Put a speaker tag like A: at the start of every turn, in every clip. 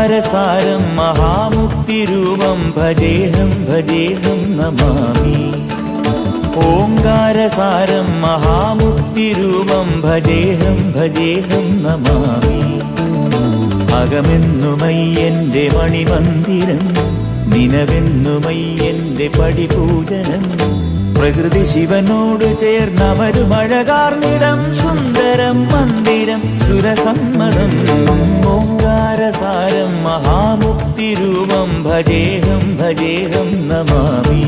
A: ഓംകാരസാരം മഹാമുക്തിരൂപം ഭജേഹം ഭജേഹം നമാമി. ഓംകാരസാരം മഹാമുക്തിരൂപം ഭജേഹം ഭജേഹം നമാമി. അകമെന്നുമയ്യന്റെ മണിമന്ദിരം, നിനവെന്നുമയ്യന്റെ പടിപൂജനം. പ്രകൃതി ശിവനോട് ചേർന്നമരുമഴകാർന്നിടം, സുന്ദരം മന്ദിരം സുരസമ്മതം. ഓംകാരസാരം മഹാമുക്തിരൂപം ഭജേഹം ഭജേഹം നമാമി.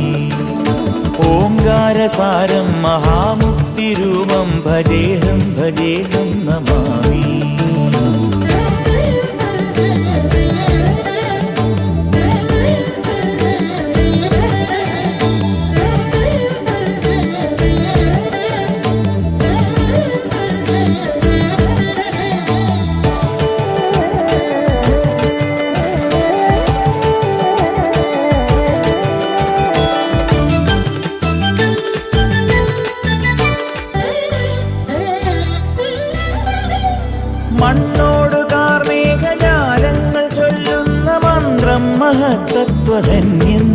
A: ഓംകാരസാരം മഹാമുക്തിരൂപം ഭജേഹം ഭജേഹം നമാമി. മണ്ണോട് കാർമേഘജാലങ്ങൾ ചൊല്ലുന്ന മന്ത്രം മഹത്തത്വധന്യം.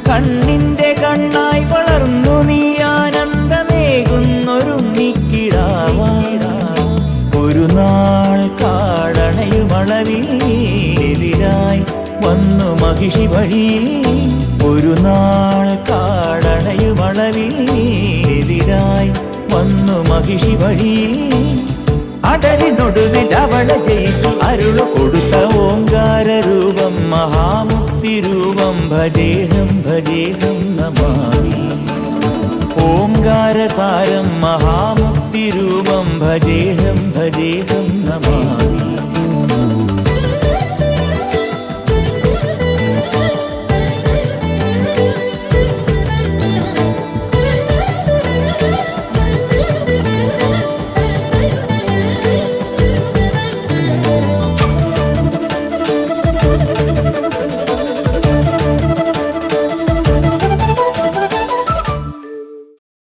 A: കണ്ണിന്റെ കണ്ണായി വളർന്നു നീ ആനന്ദമേകുന്നൊരുണ്ണിക്കിടാവായി. ഒരു നാൾ കാടണയുമളവിൽ എതിരായി വന്നു മഹിഷി വഴിയിൽ. ഒരു നാൾ കാടണയുമളവിൽ എതിരായി വന്നു മഹിഷി വഴിയിൽ. അടലിനൊടുവിൽ അവളെ ജയിച്ചു അരുളു കൊടുത്ത ഓംകാരരൂപം മഹാമുക്തിരൂപം ഭജേഹം ഭജേഹം നമാമി. ഓംകാരസാരം മഹാമുക്തിരൂപം ഭജേഹം ഭജേഹം നമാമി.